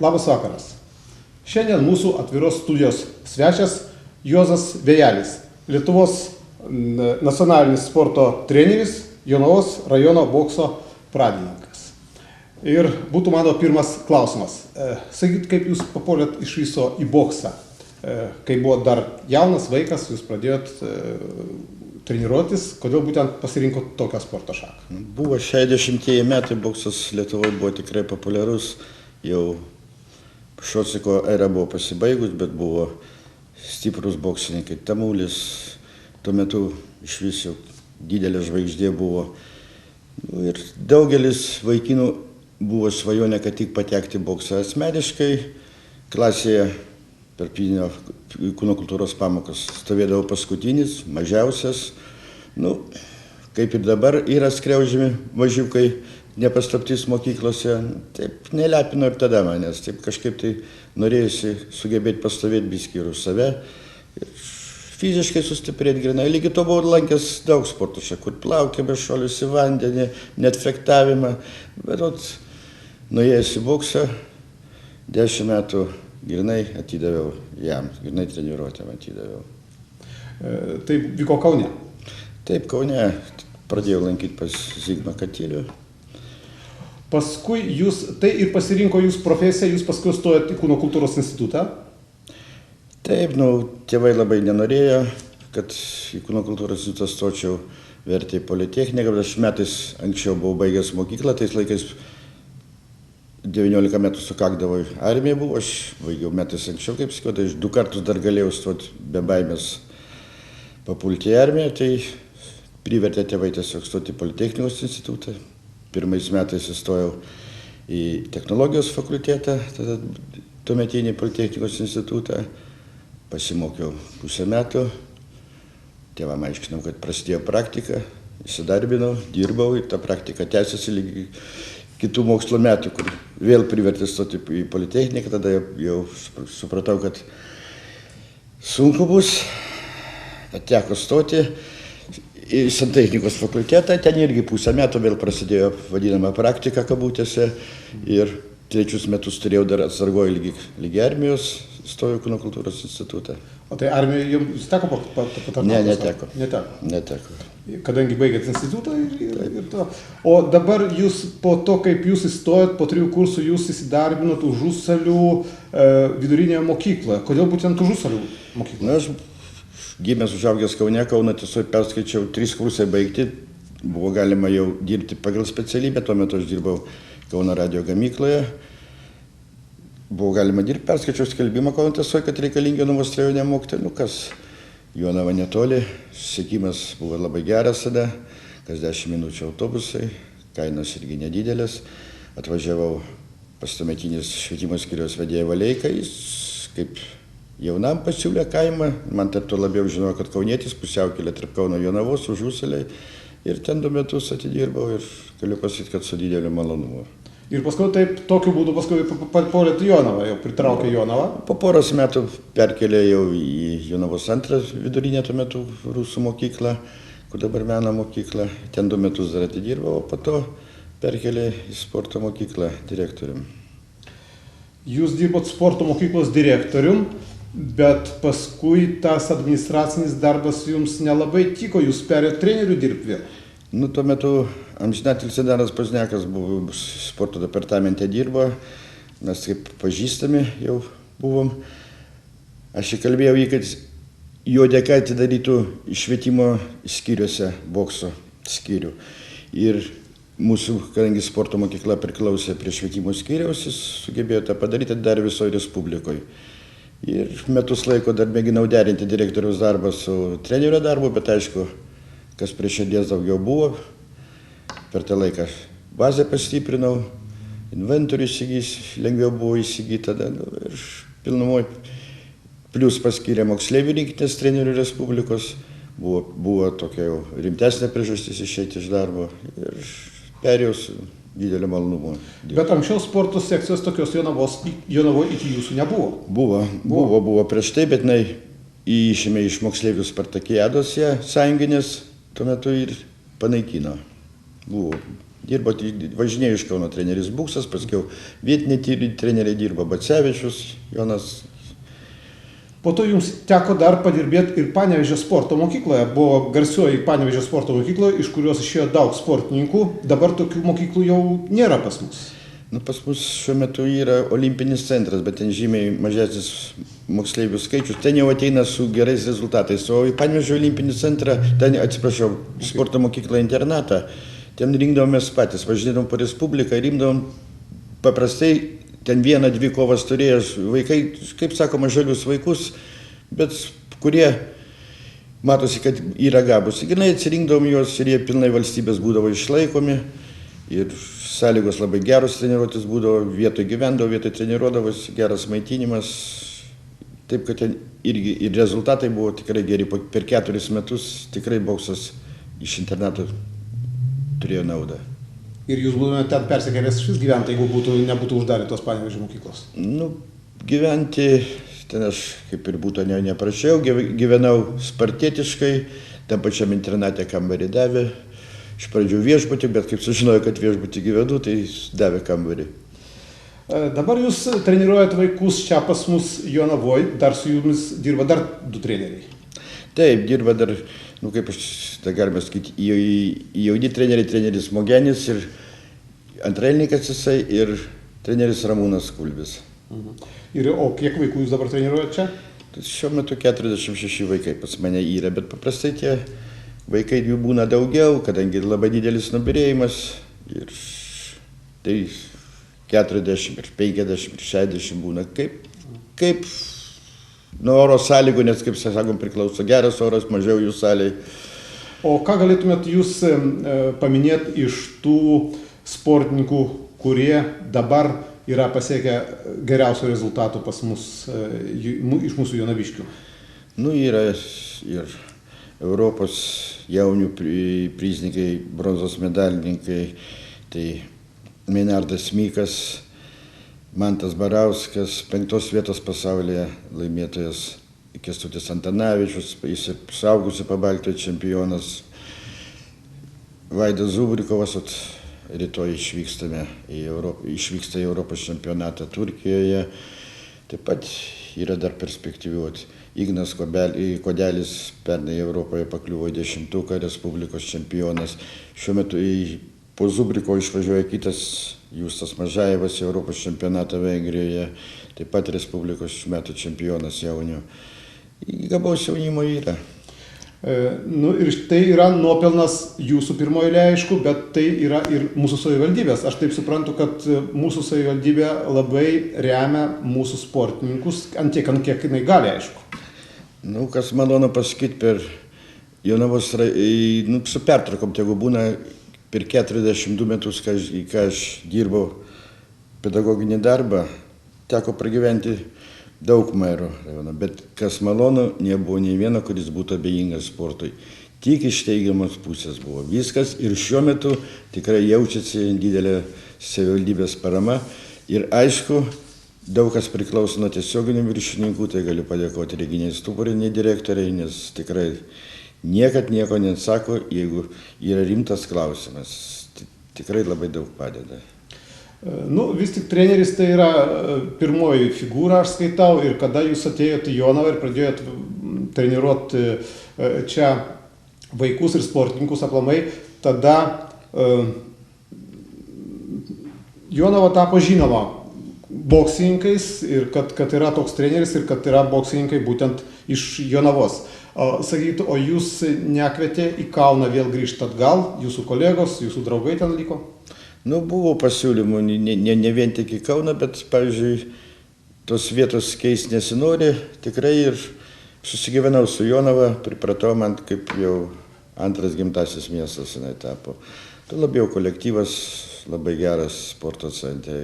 Labas vakaras. Šiandien mūsų atviros studijos svečias Juozas Vėjelis, Lietuvos nacionalinis sporto treneris, Jonavos rajono bokso pradininkas. Ir būtų mano pirmas klausimas. Sakyt, kaip jūs papuolėt iš viso į boksą? Kai buvo dar jaunas vaikas, jūs pradėjot treniruotis, kodėl būtent pasirinkot tokią sporto šaką? Buvo 60-ieji metai, boksas Lietuvoje buvo tikrai populiarus, jau Šociko era buvo pasibaigus, bet buvo stiprus boksininkai. Tamulis, tuo metu iš viso didelė žvaigždė buvo. Ir daugelis vaikinų buvo svajonė, kad tik patekti į boksą. Asmeniškai klasėje per kūno kultūros pamokas stovėdavo paskutinis, mažiausias. Kaip ir dabar yra skriaužiami mažiukai, nepaslaptis mokyklose. Taip nelepino ir tada manęs. Taip kažkaip tai norėjusi sugebėti pastovėti biskį ir už save. Ir fiziškai sustiprėti grinai. Lygiai to buvau lankęs daug sportų šakų. Plaukėme, šuolius į vandenį, net fektavimą. Bet nuėjęs į boksą, 10 metų grinai atidaviau jam, grinai treniruotėm atidaviau. Tai vyko Kaune? Taip, Kaune. Pradėjau lankyti pas Zigmą Katilių. Paskui tai ir pasirinko jūs profesiją, jūs paskui stojot į kūno kultūros institutą? Taip, tėvai labai nenorėjo, kad į kūno kultūros institutą stočiau, vertė į politechniką, bet aš metais anksčiau buvau baigęs mokyklą, tais laikais 19 metų sukakdavo armija buvo, aš baigiau metais anksčiau, kaip sakiau, tai 2 kartus dar galėjau stoti be baimės papulti į armiją, tai privertė tėvai tiesiog stoti į politechnikos institutą. Pirmais metais įstojau į technologijos fakultetą, tada tuometinį politechnikos institutą, pasimokiau pusę metų, tėvam aiškinau, kad prasidėjo praktika, įsidarbinau, dirbau ir ta praktika tęsiasi lygiai kitų mokslo metų, kur vėl privertė stoti į politechniką, tada jau supratau, kad sunku bus, teko stoti į santechnikos fakultetą, ten irgi pusę metų vėl prasidėjo vadinama praktika kabutėse ir 3 metus turėjau dar atsargoju lygi armijos, stojau kūno kultūros institutą. O tai armijoje jums teko patarnauti? Ne, neteko. Neteko. Kadangi baigėt institutą ir to. O dabar jūs po to, kaip jūs įstojot, po 3 kursų jūs įsidarbinot Užusalių vidurinėje mokykloje. Kodėl būtent Užusalių mokykloje? Aš gimęs užaugęs Kaune, Kauną tiesiog perskaičiau 3 kursai baigti, buvo galima jau dirbti pagal specialybę, tuo metu aš dirbau Kauno radijo gamykloje, buvo galima dirbti, perskaičiau skelbimą Kauno tiesiog, kad reikalingi Jonavos rajone mokytojai, kas, Jonava netoli, susiekimas buvo labai geras tada, kas 10 minučių autobusai, kainos irgi nedidelės, atvažiavau pas tuometinis švietimo skyriaus vedėją Valeiką, jis kaip jaunam pasiūlė kaimą, man tarp to labiau žinojo, kad kaunietis pusiaukelė tarp Kauno Jonavos, Užusaliai, ir ten 2 metus atidirbau ir galiu pasakyti, kad su dideliu malonumu. Ir paskui taip, tokiu būdu paskui papuolėt į Jonavą, jau pritraukė Jonavą? Po poros metų perkelė jau į Jonavos antrą vidurinę tuo metu rusų mokyklą, kur dabar meno mokykla, ten 2 metus dar atidirbau, o po to perkelė į sporto mokyklą direktorium. Jūs dirbot sporto mokyklos direktorium, bet paskui tas administracinis darbas jums nelabai tiko, jūs perėjot trenerių dirbti vėl. Tuo metu amžinatilsį Danas Pozniakas buvo sporto departamente dirbo, mes kaip pažįstami jau buvom. Aš įkalbėjau jį, kad jo dėka atidarytų švietimo skyriuose bokso skyrių. Ir mūsų, kadangi sporto mokykla priklausė prie švietimo skyriaus, jis sugebėjo tą padaryti dar visoje Respublikoje. Ir metus laiko dar mėginau derinti direktoriaus darbą su trenerio darbu, bet aišku, kas prie širdies daugiau buvo. Per tą laiką bazę pastiprinau, inventorių lengviau buvo įsigyti tada. Ir pilnumoj plius paskyrė moksleivių rinktinės trenerių Respublikos. Buvo tokia jau rimtesnė priežastis išeiti iš darbo ir perėjau su didelio malonumo. Bet anksčiau sporto sekcijos tokios Jonavoje iki jūsų nebuvo? Buvo prieš tai, bet išėmė iš moksleivių Spartakiados sąjunginės tuo metu ir panaikino. Buvo Dirbo, važinėjo iš Kauno treneris Buksas, paskiau vietiniai treneriai dirbo Bacevičius, Jonas. Po to jums teko dar padirbėti ir Panevėžio sporto mokykloje. Buvo garsioji Panevėžio sporto mokykloje, iš kurios išėjo daug sportininkų. Dabar tokių mokyklų jau nėra pas mus. Nu, pas mus šiuo metu yra olimpinis centras, bet ten žymiai mažesnis moksleivių skaičius. Ten jau ateina su gerais rezultatais. O į Panevėžio olimpinį centrą, ten, atsiprašau, sporto mokyklą internatą, ten rinkdavomės patys, važinėdavom po Respubliką ir rinkdavom paprastai, ten 1-2 kovas turėjo vaikai, kaip sakoma, žalius vaikus, bet kurie matosi, kad yra gabus. Grinai atsirinkdavom juos ir jie pilnai valstybės būdavo išlaikomi. Ir sąlygos labai geros treniruotis būdavo, vietoj gyvendavo, vietoj treniruodavosi, geras maitinimas. Taip, kad ten irgi ir rezultatai buvo tikrai geri. Per 4 metus tikrai boksas iš internato turėjo naudą. Ir jūs būtumėte ten persikėlęs šis gyventi, jeigu nebūtų uždarytos Panevėžio mokyklos? Nu, gyventi, ten aš kaip ir būtų neprašiau, gyvenau spartietiškai, tam pačiam internate kambarį davė. Iš pradžių viešbutį, bet kaip sužinojau, kad viešbutį gyvenu, tai davė kambarį. Dabar jūs treniruojat vaikus čia pas mus Jonavoj, dar su jumis dirba dar 2 treneriai. Taip, dirba dar, nu kaip aš tą galima sakyti, jauni treneriai, treneris Mogenis ir antrailininkas jisai ir treneris Ramūnas Kulbis. O kiek vaikų jūs dabar treniruojat čia? Tai šiuo metu 46 vaikai pas mane yra, bet paprastai tie vaikai jų būna daugiau, kadangi labai didelis nubyrėjimas ir tai 40 ir 50 ir 60 būna kaip nuo oro sąlygų, nes kaip sakom priklauso geras oras, mažiau jų salėje. O ką galėtumėt jūs paminėti iš tų sportininkų, kurie dabar yra pasiekę geriausių rezultatų pas mus, iš mūsų jonaviškių? Nu, yra ir Europos jaunių prizininkai, bronzos medalininkai, tai Meinardas Mykas, Mantas Barauskas, 5 vietos pasaulyje laimėtojas Kęstutis Antanavičius, jis ir suaugusių Pabaltijo čempionas, Vaidas Zubrikovas, rytoj išvyksta į Europos čempionatą Turkijoje, taip pat yra dar perspektyvių. Ignas Kodelis pernai Europoje pakliuvo į 10-uką, Respublikos čempionas. Šiuo metu po Zubriko išvažiuoja kitas Justas Mažajevas į Europos čempionatą Vengrijoje, taip pat Respublikos metų čempionas jaunių. Gabaus jaunimo yra. Ir tai yra nuopelnas jūsų pirmojo eilėje, aišku, bet tai yra ir mūsų savivaldybės. Aš taip suprantu, kad mūsų savivaldybė labai remia mūsų sportininkus, ant kiek jinai gali, aišku. Nu, kas malonu pasakyti, per Jonavos, su pertraukom, tegu būna per 42 metus, kai aš dirbau pedagoginį darbą, teko pragyventi daug merų rajono, bet kas malonu, nebuvo nei vieno, kuris būtų abejingas sportui. Tik iš teigiamos pusės buvo viskas ir šiuo metu tikrai jaučiasi didelė savivaldybės parama ir aišku, daug kas priklauso nuo tiesioginių viršininkų, tai galiu padėkoti Reginai Stuburienei direktoriai, nes tikrai niekad nieko nesako, jeigu yra rimtas klausimas. Tikrai labai daug padeda. Vis tik treneris tai yra pirmoji figūra, aš skaitau, ir kada jūs atėjote į Jonavą ir pradėjote treniruoti čia vaikus ir sportininkus aplamai, tada Jonava tapo žinoma boksininkais ir kad yra toks treneris ir kad yra boksininkai būtent iš Jonavos. Sakytų, o jūs nekvietė į Kauną vėl grįžti atgal, jūsų kolegos, jūsų draugai ten liko? Nu, buvo pasiūlymų, ne vien tik į Kauną, bet, pavyzdžiui, tos vietos keisti nesinori, tikrai ir susigyvenau su Jonava, pripratau, man kaip jau antras gimtasis miestas jinai tapo. Tai labiau kolektyvas, labai geras sporto centre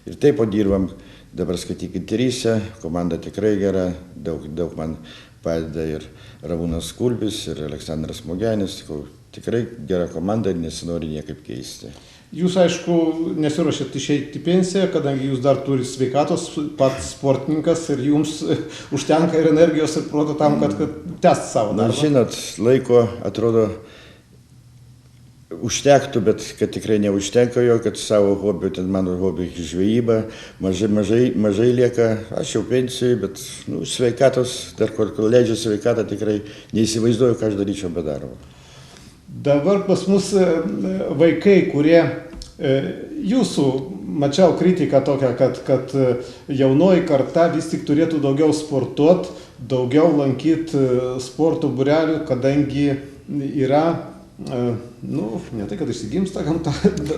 ir taip dirbam, dabar skaitykit tryse, komanda tikrai gera, daug man padeda ir Ramūnas Kulbis, ir Aleksandras Mogenis, tikrai gera komanda ir nesinori niekaip keisti. Jūs, aišku, nesiruošiat išeiti į pensiją, kadangi jūs dar turite sveikatos, pats sportininkas ir jums užtenka ir energijos ir proto tam, kad tęsti savo darbą. Na, žinot, laiko atrodo užtektų, bet kad tikrai neužtenka jo, kad savo hobių, ten mano hobių žvejyba, mažai lieka, aš jau pensijai, bet sveikatos, dar kur leidžia sveikatą, tikrai neįsivaizduoju, ką aš daryčiau be darbo. Dabar pas mus vaikai, kurie jūsų, mačiau kritiką tokią, kad jaunoji karta vis tik turėtų daugiau sportuoti, daugiau lankyti sporto būrelių, kadangi yra, ne tai, kad išsigimsta gamta,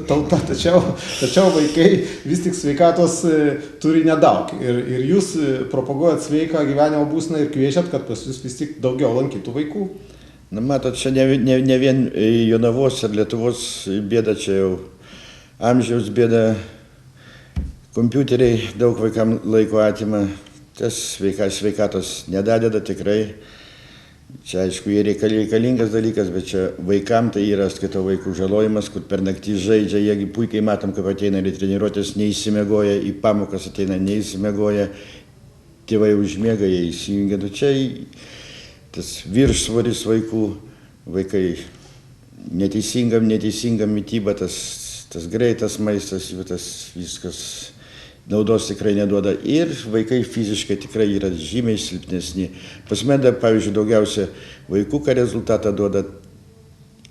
tauta, tačiau vaikai vis tik sveikatos turi nedaug. Ir jūs propaguojat sveiką gyvenimo būseną ir kviečiat, kad pas jūs vis tik daugiau lankytų vaikų. Na, matot, čia ne vien Jonavos ar Lietuvos bėda, čia jau amžiaus bėda. Kompiuteriai daug vaikam laiko atima, tas sveikatos nedadeda tikrai. Čia, aišku, jie reikalingas dalykas, bet čia vaikam tai yra, skaitau, vaikų žalojimas, kur per naktį žaidžia, jie puikiai matom, kaip ateina į treniruotės, neįsimiegoja, į pamokas ateina neįsimiegoja, tėvai užmiega, jie įsijungia. Čia tas viršsvoris vaikų, vaikai neteisinga mityba, tas greitas maistas, tas viskas naudos tikrai neduoda ir vaikai fiziškai tikrai yra žymiai silpnesni. Pas mane, pavyzdžiui, daugiausia vaikų, ką rezultatą duoda,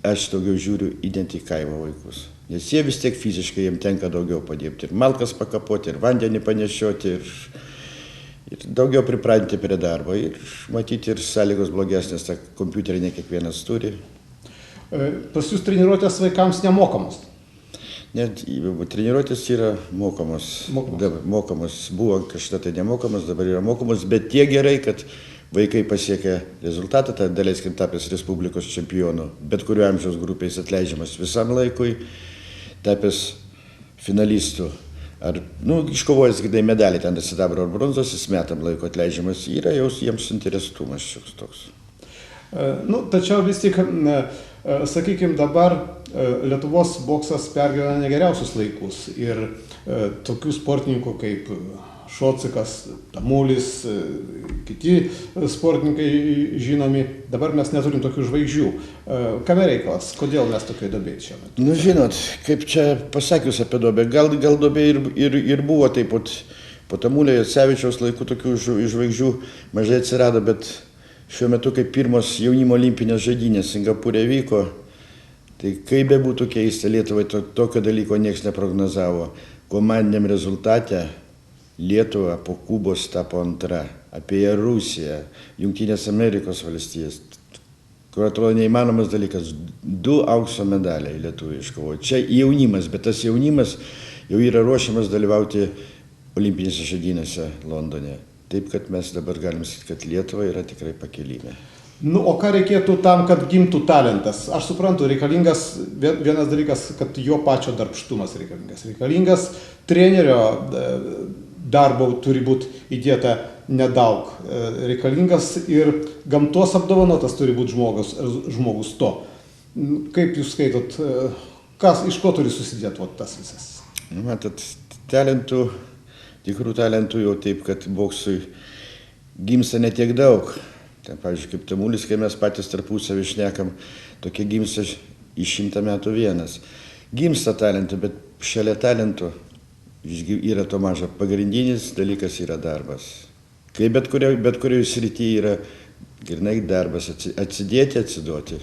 aš daugiau žiūriu į kaimo vaikus. Nes jie vis tiek fiziškai jiems tenka daugiau padirbti. Ir malkas pakapoti, ir vandenį panešioti, ir daugiau pripranti prie darbo. Ir matyti, ir sąlygos blogesnės, tą kompiuterį ne kiekvienas turi. Pas jūs treniruotės vaikams nemokamos? Net treniruotės yra mokamos. Buvo kažkada tai nemokamos, dabar yra mokamos, bet tiek gerai, kad vaikai pasiekia rezultatą, tai daleiskim tapęs Respublikos čempionu, bet kuriuo amžiaus grupės atleidžiamas visam laikui, tapęs finalistų. Ar, iškovojęs gidai medalį, ten sidabro ar bronzos, jis metam laiko atleidžiamas, yra jau jiems interesuotumas šioks toks. Tačiau vis tik, sakykime, dabar Lietuvos boksas pergyvena negeriausius laikus ir tokių sportininkų kaip Šocikas, Tamulis, kiti sportininkai žinomi, dabar mes neturim tokių žvaigždžių. Kame reikalas? Kodėl mes tokioje duobėje šiuo metu? Žinot, kaip čia pasakius apie duobę, gal duobė ir buvo taip pat po Tamulio Jacevičiaus laikų tokių žvaigždžių mažai atsirado, bet šiuo metu, kaip pirmos jaunimo olimpinės žaidynės Singapūre vyko, tai kaip bebūtų keista, Lietuvai tokio dalyko niekas neprognozavo. Komandiniam rezultate Lietuva po Kubos tapo antra, apie Rusiją, Jungtinės Amerikos valstijas, kur atrodo neįmanomas dalykas, 2 aukso medaliai lietuviai iškovojo. Čia jaunimas, bet tas jaunimas jau yra ruošiamas dalyvauti olimpinėse žaidynėse Londone. Taip, kad mes dabar galim sakyti, kad Lietuva yra tikrai pakilime. O ką reikėtų tam, kad gimtų talentas? Aš suprantu, reikalingas vienas dalykas, kad jo pačio darbštumas reikalingas. Reikalingas trenerio darbo turi būti įdėta nedaug. Reikalingas ir gamtos apdovanotas turi būti žmogus to. Kaip jūs skaitot, iš ko turi susidėti tas visas? Matot, tikrų talentų jau taip, kad boksui gimsta ne tiek daug. Ten, pavyzdžiui, kaip Tamulis, kai mes patys tarpusavį šnekam, tokie gimsta iš 100 metų vienas. Gimsta talentų, bet šalia talentų yra to maža. Pagrindinis dalykas yra darbas. Kai bet kurioje srityje yra grynai darbas, atsidėti, atsiduoti.